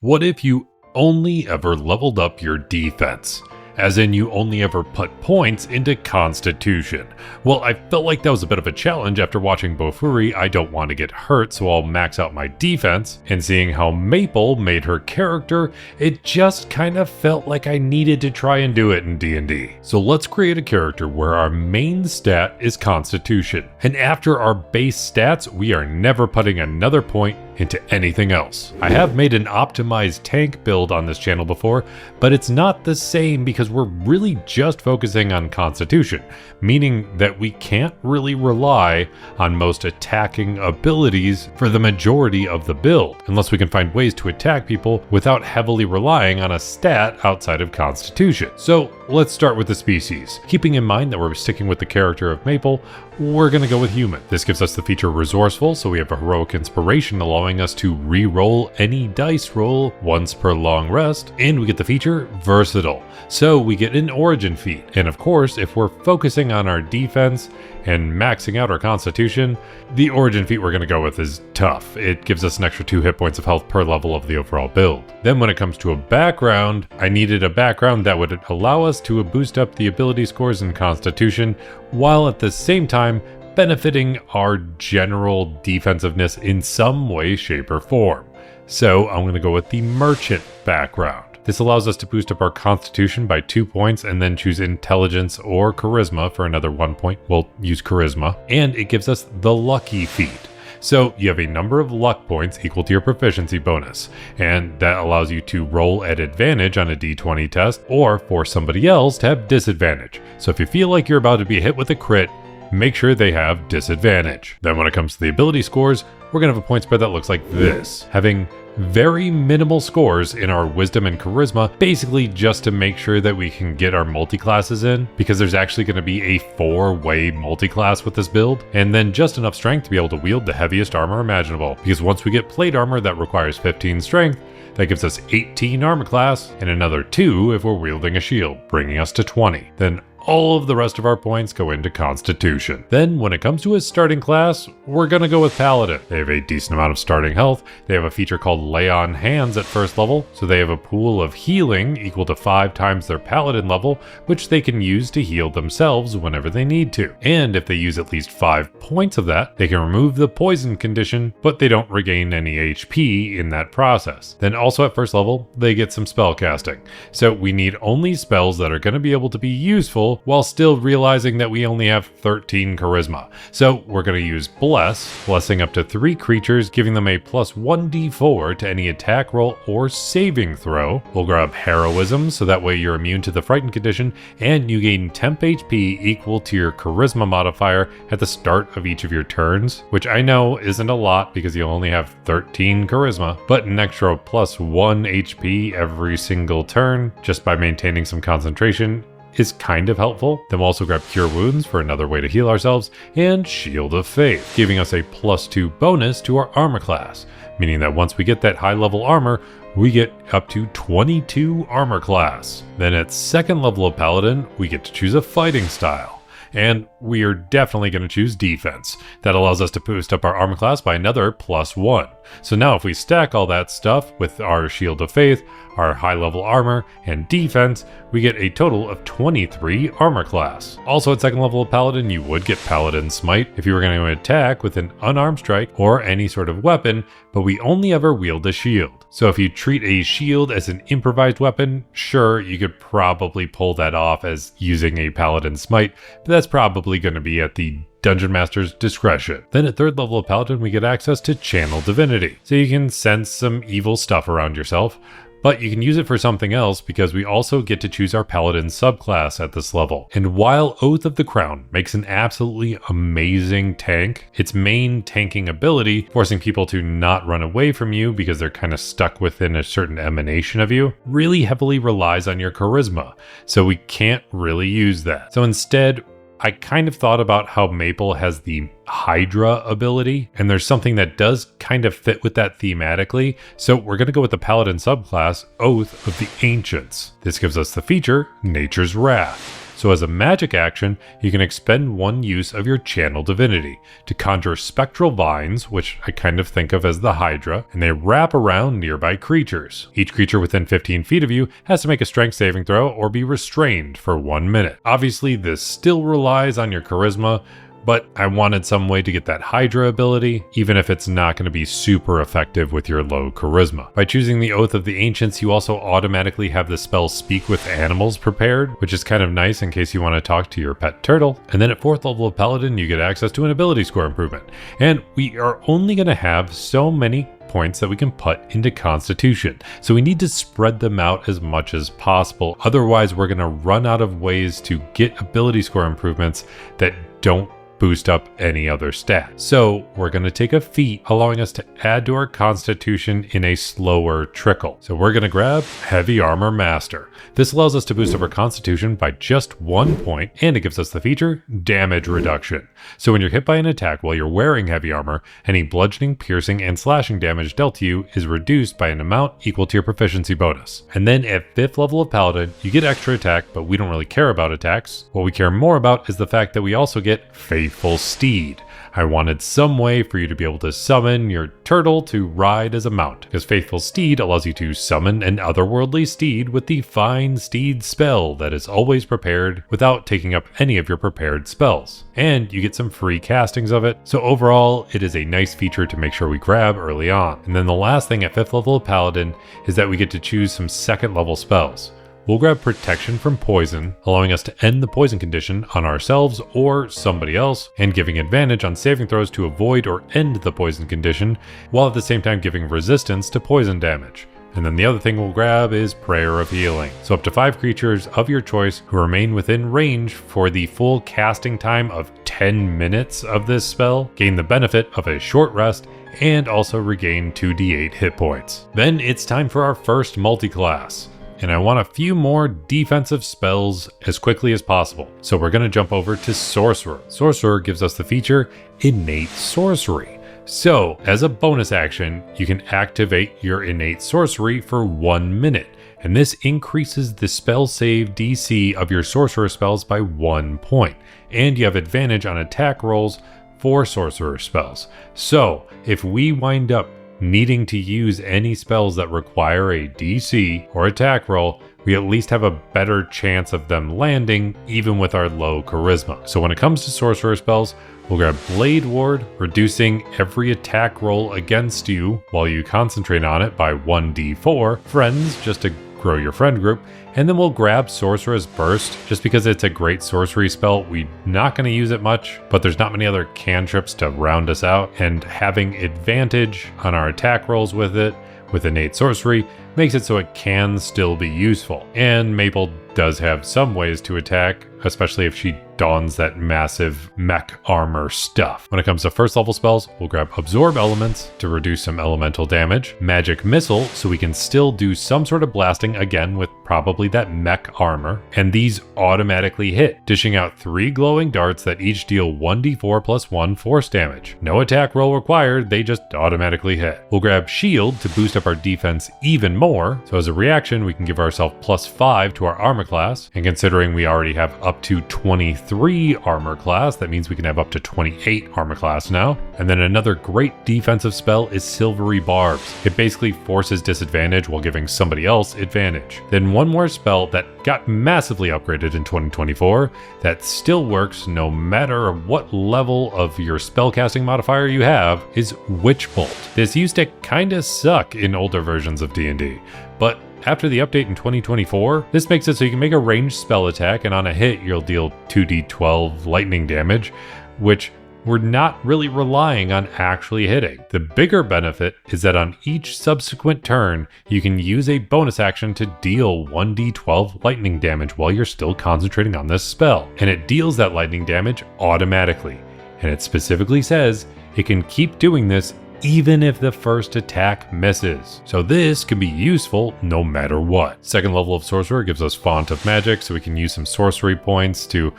What if you only ever leveled up your defense? As in, you only ever put points into Constitution. Well, I felt like that was a bit of a challenge after watching Bofuri. I don't want to get hurt, so I'll max out my defense. And seeing how Maple made her character, it just kind of felt like I needed to try and do it in D&D. So let's create a character where our main stat is Constitution. And after our base stats, we are never putting another point into anything else. I have made an optimized tank build on this channel before, but it's not the same because we're really just focusing on Constitution, meaning that we can't really rely on most attacking abilities for the majority of the build, unless we can find ways to attack people without heavily relying on a stat outside of Constitution. So let's start with the species. Keeping in mind that we're sticking with the character of Maple, we're going to go with human. This gives us the feature resourceful, so we have a heroic inspiration allowing us to re-roll any dice roll once per long rest, and we get the feature versatile, so we get an origin feat. And of course, if we're focusing on our defense and maxing out our Constitution, the origin feat we're going to go with is tough. It gives us an extra 2 hit points of health per level of the overall build. Then when it comes to a background, I needed a background that would allow us to boost up the ability scores in Constitution, while at the same time benefiting our general defensiveness in some way, shape, or form. So I'm going to go with the merchant background. This allows us to boost up our Constitution by 2 points and then choose Intelligence or Charisma for another 1 point. We'll use Charisma. And it gives us the Lucky feat. So you have a number of luck points equal to your proficiency bonus, and that allows you to roll at advantage on a d20 test or for somebody else to have disadvantage. So if you feel like you're about to be hit with a crit, make sure they have disadvantage. Then when it comes to the ability scores, we're going to have a point spread that looks like this, having very minimal scores in our wisdom and charisma, basically just to make sure that we can get our multi-classes in, because there's actually going to be a 4-way multi-class with this build, and then just enough strength to be able to wield the heaviest armor imaginable, because once we get plate armor that requires 15 strength, that gives us 18 armor class and another 2 if we're wielding a shield, bringing us to 20. Then all of the rest of our points go into Constitution. Then when it comes to a starting class, we're going to go with Paladin. They have a decent amount of starting health. They have a feature called Lay on Hands at first level, so they have a pool of healing equal to 5 times their Paladin level, which they can use to heal themselves whenever they need to. And if they use at least 5 points of that, they can remove the poison condition, but they don't regain any HP in that process. Then also at first level, they get some spell casting. So we need only spells that are going to be able to be useful while still realizing that we only have 13 charisma. So we're going to use Bless, blessing up to 3 creatures, giving them a plus 1d4 to any attack roll or saving throw. We'll grab Heroism, so that way you're immune to the frightened condition, and you gain temp HP equal to your charisma modifier at the start of each of your turns, which I know isn't a lot because you only have 13 charisma, but an extra plus 1 HP every single turn just by maintaining some concentration is kind of helpful. Then we'll also grab Cure Wounds for another way to heal ourselves, and Shield of Faith, giving us a plus 2 bonus to our armor class, meaning that once we get that high level armor, we get up to 22 armor class. Then at second level of Paladin, we get to choose a fighting style. And we are definitely going to choose defense. That allows us to boost up our armor class by another plus 1. So now if we stack all that stuff with our Shield of Faith, our high level armor, and defense, we get a total of 23 armor class. Also at second level of Paladin, you would get Paladin Smite if you were going to attack with an unarmed strike or any sort of weapon, but we only ever wield a shield. So if you treat a shield as an improvised weapon, sure, you could probably pull that off as using a Paladin Smite, but that's probably going to be at the Dungeon Master's discretion. Then at third level of Paladin, we get access to Channel Divinity, so you can sense some evil stuff around yourself, but you can use it for something else because we also get to choose our Paladin subclass at this level. And while Oath of the Crown makes an absolutely amazing tank, its main tanking ability, forcing people to not run away from you because they're kind of stuck within a certain emanation of you, really heavily relies on your charisma, so we can't really use that. So instead, I kind of thought about how Maple has the Hydra ability, and there's something that does kind of fit with that thematically, so we're going to go with the Paladin subclass, Oath of the Ancients. This gives us the feature, Nature's Wrath. So as a magic action, you can expend one use of your Channel Divinity to conjure spectral vines, which I kind of think of as the Hydra, and they wrap around nearby creatures. Each creature within 15 feet of you has to make a strength saving throw or be restrained for 1 minute. Obviously, this still relies on your charisma, but I wanted some way to get that Hydra ability, even if it's not going to be super effective with your low charisma. By choosing the Oath of the Ancients, you also automatically have the spell Speak with Animals prepared, which is kind of nice in case you want to talk to your pet turtle. And then at 4th level of Paladin, you get access to an ability score improvement. And we are only going to have so many points that we can put into Constitution, so we need to spread them out as much as possible. Otherwise, we're going to run out of ways to get ability score improvements that don't boost up any other stat. So we're going to take a feat allowing us to add to our Constitution in a slower trickle. So we're going to grab Heavy Armor Master. This allows us to boost up our Constitution by just 1 point, and it gives us the feature Damage Reduction. So when you're hit by an attack while you're wearing heavy armor, any bludgeoning, piercing, and slashing damage dealt to you is reduced by an amount equal to your proficiency bonus. And then at 5th level of Paladin, you get extra attack, but we don't really care about attacks. What we care more about is the fact that we also get Faithful Steed. I wanted some way for you to be able to summon your turtle to ride as a mount, because Faithful Steed allows you to summon an otherworldly steed with the Find Steed spell that is always prepared without taking up any of your prepared spells. And you get some free castings of it, so overall it is a nice feature to make sure we grab early on. And then the last thing at 5th level of Paladin is that we get to choose some 2nd level spells. We'll grab Protection from Poison, allowing us to end the poison condition on ourselves or somebody else, and giving advantage on saving throws to avoid or end the poison condition, while at the same time giving resistance to poison damage. And then the other thing we'll grab is Prayer of Healing. So up to 5 creatures of your choice who remain within range for the full casting time of 10 minutes of this spell gain the benefit of a short rest and also regain 2d8 hit points. Then it's time for our first multi-class. And I want a few more defensive spells as quickly as possible. So we're going to jump over to Sorcerer. Sorcerer gives us the feature Innate Sorcery. So as a bonus action, you can activate your Innate Sorcery for 1 minute. And this increases the spell save DC of your Sorcerer spells by 1 point. And you have advantage on attack rolls for Sorcerer spells. So if we wind up needing to use any spells that require a DC or attack roll, we at least have a better chance of them landing even with our low charisma. So when it comes to sorcerer spells, we'll grab Blade Ward, reducing every attack roll against you while you concentrate on it by 1d4, Friends, just to grow your friend group, and then we'll grab Sorcerer's Burst just because it's a great sorcery spell. We're not going to use it much, but there's not many other cantrips to round us out, and having advantage on our attack rolls with it with innate sorcery makes it so it can still be useful. And Maple does have some ways to attack, especially if she dons that massive mech armor stuff. When it comes to first level spells, we'll grab Absorb Elements to reduce some elemental damage, Magic Missile so we can still do some sort of blasting, again with probably that mech armor, and these automatically hit, dishing out 3 glowing darts that each deal 1d4 plus 1 force damage. No attack roll required, they just automatically hit. We'll grab Shield to boost up our defense even more, so as a reaction we can give ourselves plus 5 to our armor class, and considering we already have up to 23 armor class, that means we can have up to 28 armor class now. And then another great defensive spell is Silvery Barbs. It basically forces disadvantage while giving somebody else advantage. Then one more spell that got massively upgraded in 2024 that still works no matter what level of your spellcasting modifier you have is Witch Bolt. This used to kinda suck in older versions of D&D, but after the update in 2024, this makes it so you can make a ranged spell attack, and on a hit you'll deal 2d12 lightning damage, which we're not really relying on actually hitting. The bigger benefit is that on each subsequent turn, you can use a bonus action to deal 1d12 lightning damage while you're still concentrating on this spell. And it deals that lightning damage automatically. And it specifically says it can keep doing this even if the first attack misses. So this can be useful no matter what. Second level of Sorcerer gives us Font of Magic, so we can use some sorcery points to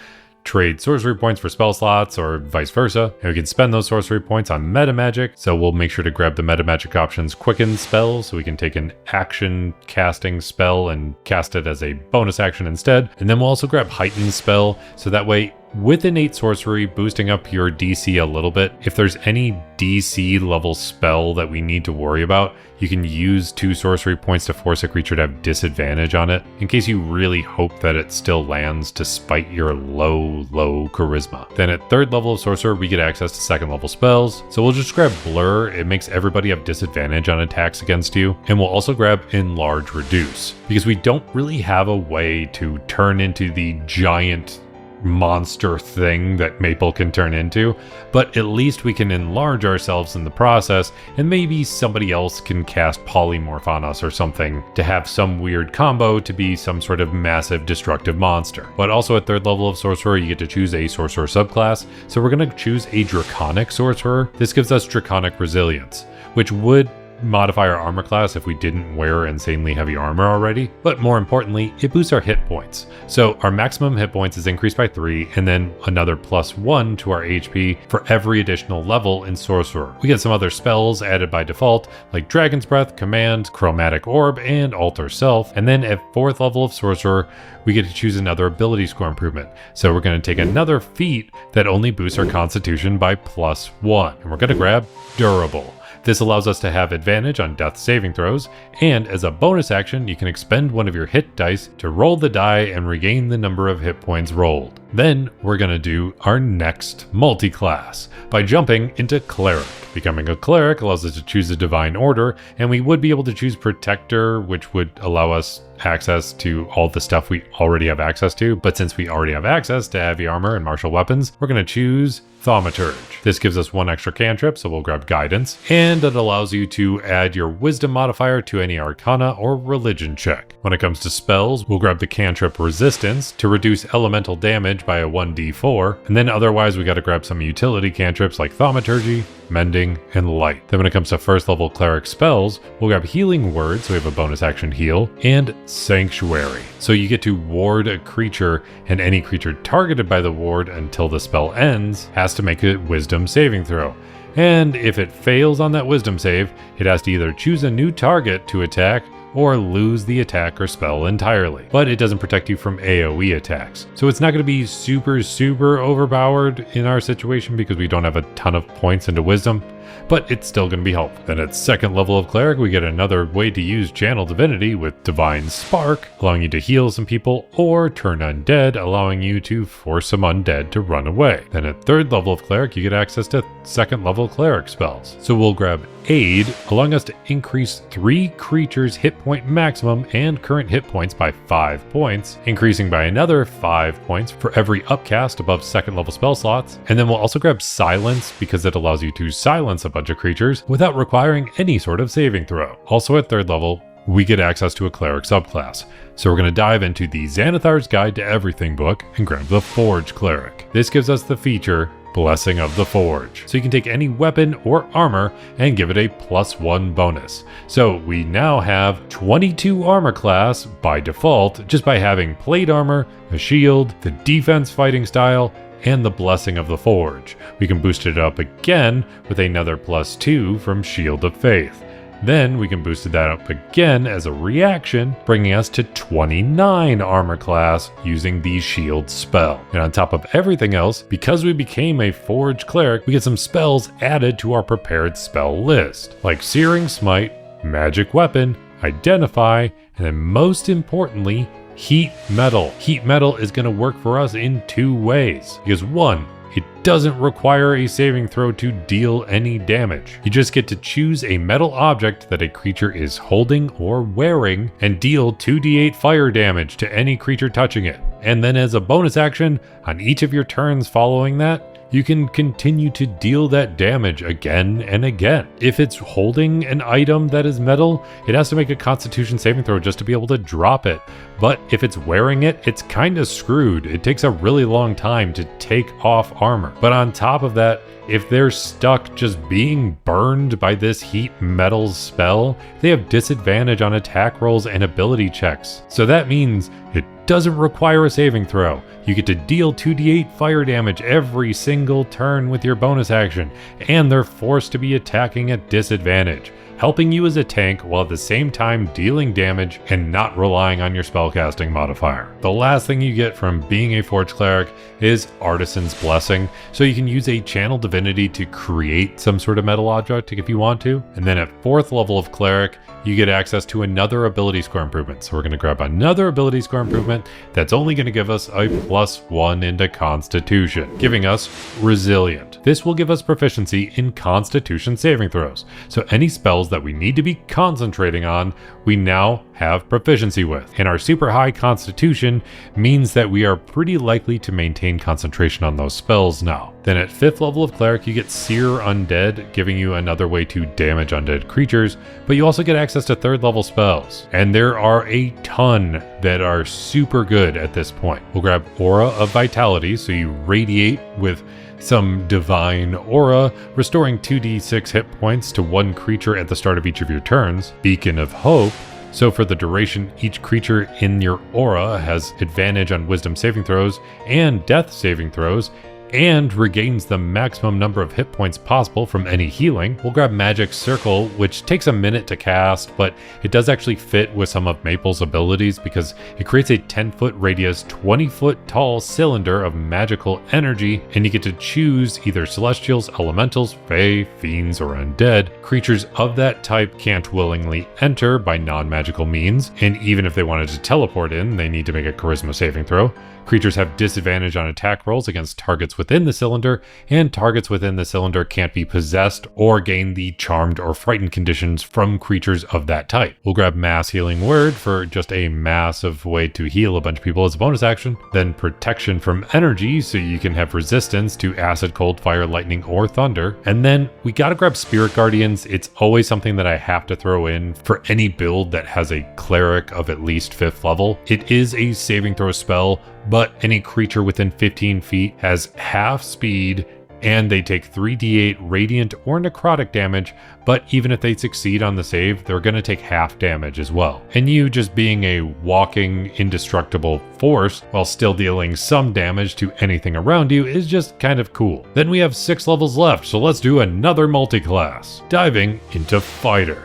trade sorcery points for spell slots or vice versa. And we can spend those sorcery points on meta magic. So we'll make sure to grab the meta magic options quicken spell so we can take an action casting spell and cast it as a bonus action instead. And then we'll also grab heightened spell so that way with innate sorcery boosting up your DC a little bit, if there's any DC level spell that we need to worry about, you can use 2 sorcery points to force a creature to have disadvantage on it, in case you really hope that it still lands despite your low charisma. Then at 3rd level of sorcerer, we get access to 2nd level spells. So we'll just grab blur, it makes everybody have disadvantage on attacks against you. And we'll also grab enlarge reduce, because we don't really have a way to turn into the giant monster thing that Maple can turn into, but at least we can enlarge ourselves in the process, and maybe somebody else can cast polymorph on us or something to have some weird combo to be some sort of massive destructive monster. But also at 3rd level of sorcerer, you get to choose a sorcerer subclass, so we're going to choose a draconic sorcerer. This gives us draconic resilience, which would modify our armor class if we didn't wear insanely heavy armor already, but more importantly, it boosts our hit points. So our maximum hit points is increased by 3, and then another +1 to our HP for every additional level in Sorcerer. We get some other spells added by default, like Dragon's Breath, Command, Chromatic Orb, and Alter Self, and then at 4th level of Sorcerer, we get to choose another ability score improvement. So we're going to take another feat that only boosts our Constitution by +1, and we're going to grab Durable. This allows us to have advantage on death saving throws, and as a bonus action, you can expend one of your hit dice to roll the die and regain the number of hit points rolled. Then we're going to do our next multi-class by jumping into Cleric. Becoming a Cleric allows us to choose a Divine Order, and we would be able to choose Protector, which would allow us access to all the stuff we already have access to, but since we already have access to heavy armor and martial weapons, we're going to choose Thaumaturge. This gives us 1 extra cantrip, so we'll grab Guidance, and it allows you to add your Wisdom modifier to any Arcana or Religion check. When it comes to spells, we'll grab the cantrip Resistance to reduce elemental damage by a 1d4, and then otherwise we got to grab some utility cantrips like Thaumaturgy, Mending, and Light. Then when it comes to 1st level Cleric spells, we'll grab Healing Word, so we have a bonus action heal, and Sanctuary. So you get to ward a creature, and any creature targeted by the ward until the spell ends has to make a Wisdom saving throw. And if it fails on that Wisdom save, it has to either choose a new target to attack or lose the attack or spell entirely. But it doesn't protect you from AoE attacks. So it's not going to be super overpowered in our situation because we don't have a ton of points into Wisdom, but it's still going to be helpful. Then at 2nd level of Cleric, we get another way to use Channel Divinity with Divine Spark, allowing you to heal some people, or Turn Undead, allowing you to force some undead to run away. Then at 3rd level of Cleric, you get access to 2nd level Cleric spells. So we'll grab Aid, allowing us to increase 3 creatures' hit point maximum and current hit points by 5 points, increasing by another 5 points for every upcast above 2nd level spell slots. And then we'll also grab Silence because it allows you to silence a bunch of creatures without requiring any sort of saving throw. Also at 3rd level, we get access to a Cleric subclass. So we're going to dive into the Xanathar's Guide to Everything book and grab the Forge Cleric. This gives us the feature Blessing of the Forge. So you can take any weapon or armor and give it a +1 bonus. So we now have 22 armor class by default just by having plate armor, a shield, the defense fighting style, and the Blessing of the Forge. We can boost it up again with another +2 from Shield of Faith. Then we can boost that up again as a reaction, bringing us to 29 armor class using the shield spell. And on top of everything else, because we became a Forge Cleric, we get some spells added to our prepared spell list, like Searing Smite, Magic Weapon, Identify, and then most importantly, Heat Metal. Heat Metal is going to work for us in 2 ways. Because 1, it doesn't require a saving throw to deal any damage. You just get to choose a metal object that a creature is holding or wearing and deal 2d8 fire damage to any creature touching it. And then as a bonus action, on each of your turns following that, you can continue to deal that damage again and again. If it's holding an item that is metal, it has to make a Constitution saving throw just to be able to drop it. But if it's wearing it, it's kind of screwed. It takes a really long time to take off armor. But on top of that, if they're stuck just being burned by this heat metal spell, they have disadvantage on attack rolls and ability checks. So that means it doesn't require a saving throw. You get to deal 2d8 fire damage every single turn with your bonus action, and they're forced to be attacking at disadvantage, helping you as a tank while at the same time dealing damage and not relying on your spellcasting modifier. The last thing you get from being a Forge Cleric is Artisan's Blessing, so you can use a Channel Divinity to create some sort of metal object if you want to. And then at 4th level of Cleric, you get access to another ability score improvement. So we're going to grab another ability score improvement that's only going to give us a +1 into Constitution, giving us Resilient. This will give us proficiency in Constitution saving throws. So any spells that we need to be concentrating on, we now have proficiency with. And our super high Constitution means that we are pretty likely to maintain concentration on those spells now. Then at 5th level of Cleric, you get Seer Undead, giving you another way to damage undead creatures, but you also get access to 3rd level spells. And there are a ton that are super good at this point. We'll grab Aura of Vitality, so you radiate with some divine aura, restoring 2d6 hit points to one creature at the start of each of your turns. Beacon of Hope, so for the duration, each creature in your aura has advantage on wisdom saving throws and death saving throws, and regains the maximum number of hit points possible from any healing. We'll grab Magic Circle, which takes a minute to cast, but it does actually fit with some of Maple's abilities because it creates a 10-foot radius, 20-foot tall cylinder of magical energy, and you get to choose either Celestials, Elementals, Fae, Fiends, or Undead. Creatures of that type can't willingly enter by non-magical means, and even if they wanted to teleport in, they need to make a Charisma saving throw. Creatures have disadvantage on attack rolls against targets within the cylinder, and targets within the cylinder can't be possessed or gain the charmed or frightened conditions from creatures of that type. We'll grab Mass Healing Word for just a massive way to heal a bunch of people as a bonus action. Then Protection from Energy, so you can have resistance to acid, cold, fire, lightning, or thunder. And then we gotta grab Spirit Guardians. It's always something that I have to throw in for any build that has a cleric of at least 5th level. It is a saving throw spell, but any creature within 15 feet has half speed, and they take 3d8 radiant or necrotic damage, but even if they succeed on the save, they're going to take half damage as well. And you just being a walking indestructible force while still dealing some damage to anything around you is just kind of cool. Then we have 6 levels left, so let's do another multi-class. Diving into Fighter.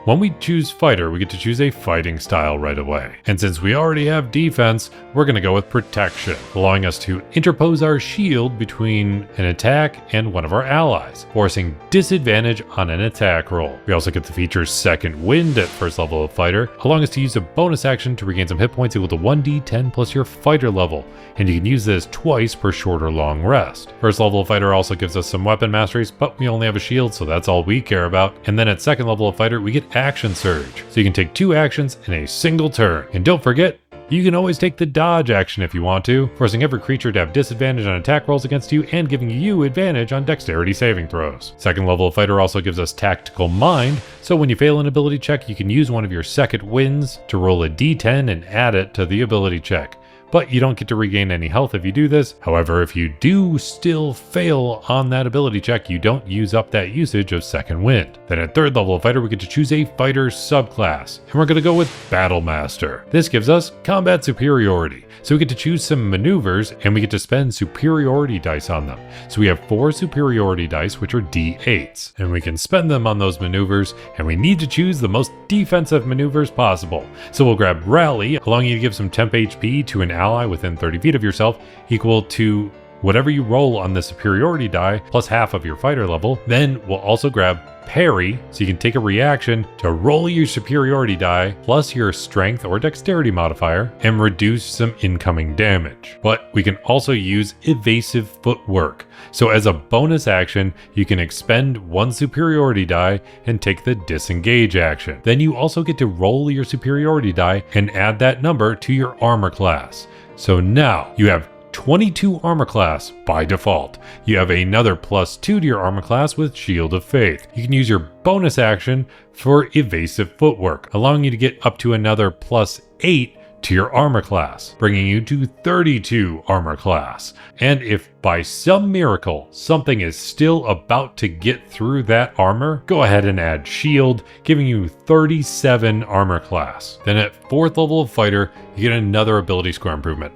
When we choose Fighter, we get to choose a fighting style right away. And since we already have defense, we're going to go with Protection, allowing us to interpose our shield between an attack and one of our allies, forcing disadvantage on an attack roll. We also get the feature Second Wind at 1st level of Fighter, allowing us to use a bonus action to regain some hit points equal to 1d10 plus your Fighter level, and you can use this twice per short or long rest. 1st level of Fighter also gives us some weapon masteries, but we only have a shield, so that's all we care about. And then at 2nd level of Fighter, we get Action Surge, so you can take 2 actions in a single turn. And don't forget, you can always take the dodge action if you want to, forcing every creature to have disadvantage on attack rolls against you and giving you advantage on dexterity saving throws. 2nd level of Fighter also gives us Tactical Mind, so when you fail an ability check, you can use one of your second wins to roll a d10 and add it to the ability check. But you don't get to regain any health if you do this. However, if you do still fail on that ability check, you don't use up that usage of Second Wind. Then at 3rd level of Fighter, we get to choose a Fighter subclass, and we're going to go with Battle Master. This gives us combat superiority, so we get to choose some maneuvers, and we get to spend superiority dice on them. So we have 4 superiority dice, which are d8s, and we can spend them on those maneuvers, and we need to choose the most defensive maneuvers possible. So we'll grab Rally, allowing you to give some temp HP to an ally within 30 feet of yourself, equal to whatever you roll on the superiority die plus half of your fighter level. Then we'll also grab Parry, so you can take a reaction to roll your superiority die plus your strength or dexterity modifier and reduce some incoming damage. But we can also use Evasive Footwork, so as a bonus action you can expend 1 superiority die and take the disengage action. Then you also get to roll your superiority die and add that number to your armor class. So now you have 22 armor class by default. You have another +2 to your armor class with Shield of Faith. You can use your bonus action for Evasive Footwork, allowing you to get up to another +8 to your armor class, bringing you to 32 armor class. And if by some miracle something is still about to get through that armor, go ahead and add shield, giving you 37 armor class. Then at 4th level of fighter, you get another ability score improvement.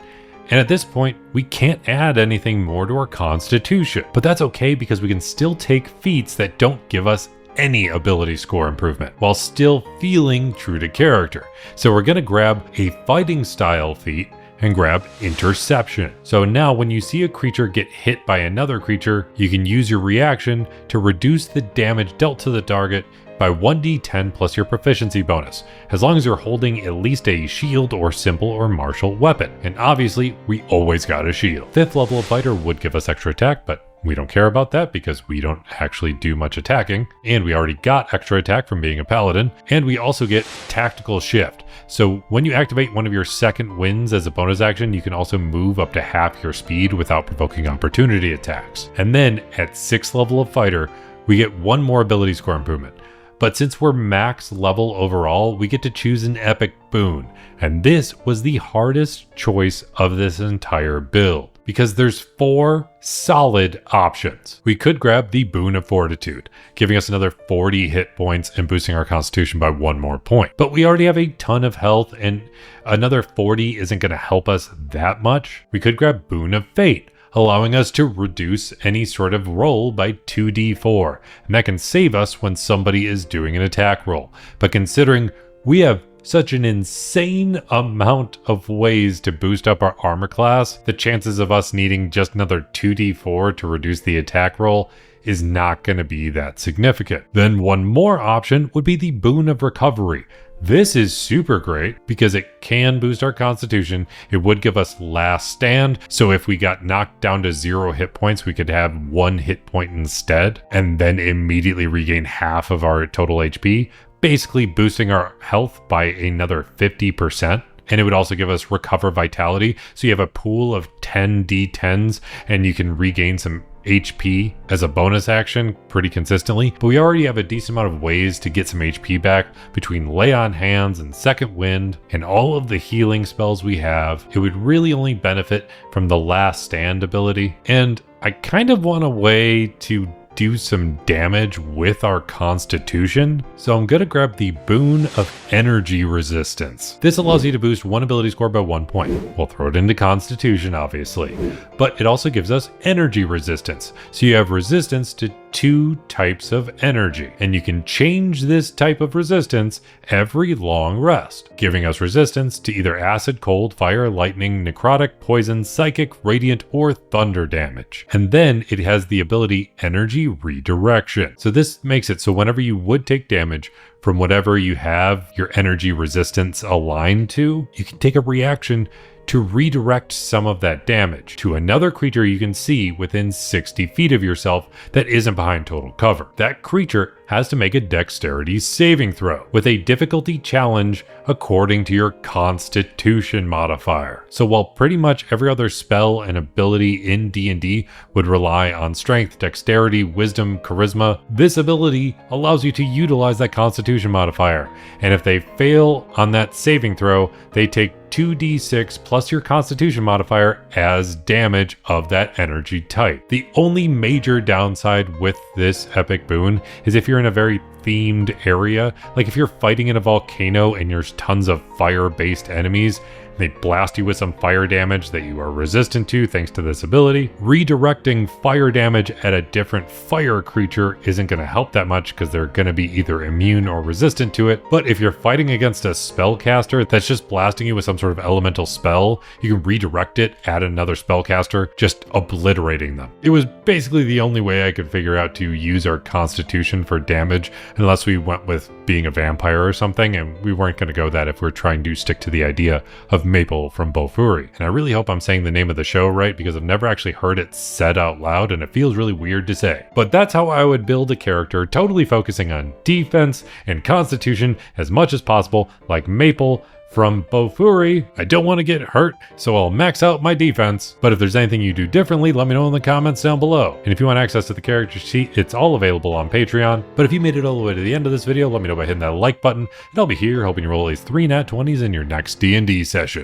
And at this point, we can't add anything more to our constitution. But that's okay because we can still take feats that don't give us any ability score improvement while still feeling true to character. So we're going to grab a fighting style feat and grab interception. So now when you see a creature get hit by another creature, you can use your reaction to reduce the damage dealt to the target by 1d10 plus your proficiency bonus, as long as you're holding at least a shield or simple or martial weapon. And obviously, we always got a shield. 5th level of fighter would give us extra attack, but we don't care about that because we don't actually do much attacking, and we already got extra attack from being a paladin, and we also get tactical shift. So when you activate one of your second winds as a bonus action, you can also move up to half your speed without provoking opportunity attacks. And then at 6th level of fighter, we get one more ability score improvement. But since we're max level overall, we get to choose an epic boon. And this was the hardest choice of this entire build, because there's 4 solid options. We could grab the Boon of Fortitude, giving us another 40 hit points and boosting our constitution by 1 more point. But we already have a ton of health, and another 40 isn't going to help us that much. We could grab Boon of Fate, allowing us to reduce any sort of roll by 2d4, and that can save us when somebody is doing an attack roll. But considering we have such an insane amount of ways to boost up our armor class, the chances of us needing just another 2d4 to reduce the attack roll is not going to be that significant. Then one more option would be the Boon of Recovery. This is super great because it can boost our constitution. It would give us last stand. So if we got knocked down to 0 hit points, we could have 1 hit point instead and then immediately regain half of our total HP, basically boosting our health by another 50%. And it would also give us recover vitality. So you have a pool of 10 d10s and you can regain some HP as a bonus action pretty consistently. But we already have a decent amount of ways to get some HP back between Lay on Hands and Second Wind and all of the healing spells we have. It would really only benefit from the Last Stand ability. And I kind of want a way to do some damage with our constitution, so I'm gonna grab the Boon of Energy Resistance. This allows you to boost one ability score by 1 point. We'll throw it into constitution, obviously, but it also gives us energy resistance. So you have resistance to 2 types of energy, and you can change this type of resistance every long rest, giving us resistance to either acid, cold, fire, lightning, necrotic, poison, psychic, radiant, or thunder damage. And then it has the ability Energy Redirection. So this makes it so whenever you would take damage from whatever you have your energy resistance aligned to, you can take a reaction to redirect some of that damage to another creature you can see within 60 feet of yourself that isn't behind total cover. That creature has to make a dexterity saving throw with a difficulty challenge according to your constitution modifier. So while pretty much every other spell and ability in D&D would rely on strength, dexterity, wisdom, charisma, this ability allows you to utilize that constitution modifier. And if they fail on that saving throw, they take 2d6 plus your constitution modifier as damage of that energy type. The only major downside with this epic boon is if you're in a very themed area, like if you're fighting in a volcano and there's tons of fire-based enemies, they blast you with some fire damage that you are resistant to thanks to this ability. Redirecting fire damage at a different fire creature isn't going to help that much because they're going to be either immune or resistant to it. But if you're fighting against a spellcaster that's just blasting you with some sort of elemental spell, you can redirect it at another spellcaster, just obliterating them. It was basically the only way I could figure out to use our constitution for damage, unless we went with being a vampire or something, and we weren't going to go that if we're trying to stick to the idea of Maple from Bofuri. And I really hope I'm saying the name of the show right because I've never actually heard it said out loud and it feels really weird to say. But that's how I would build a character, totally focusing on defense and constitution as much as possible, like Maple From Bofuri, I don't want to get hurt, so I'll max out my defense. But if there's anything you do differently, let me know in the comments down below. And if you want access to the character sheet, it's all available on Patreon. But if you made it all the way to the end of this video, let me know by hitting that like button, and I'll be here helping you roll these 3 nat 20s in your next D&D session.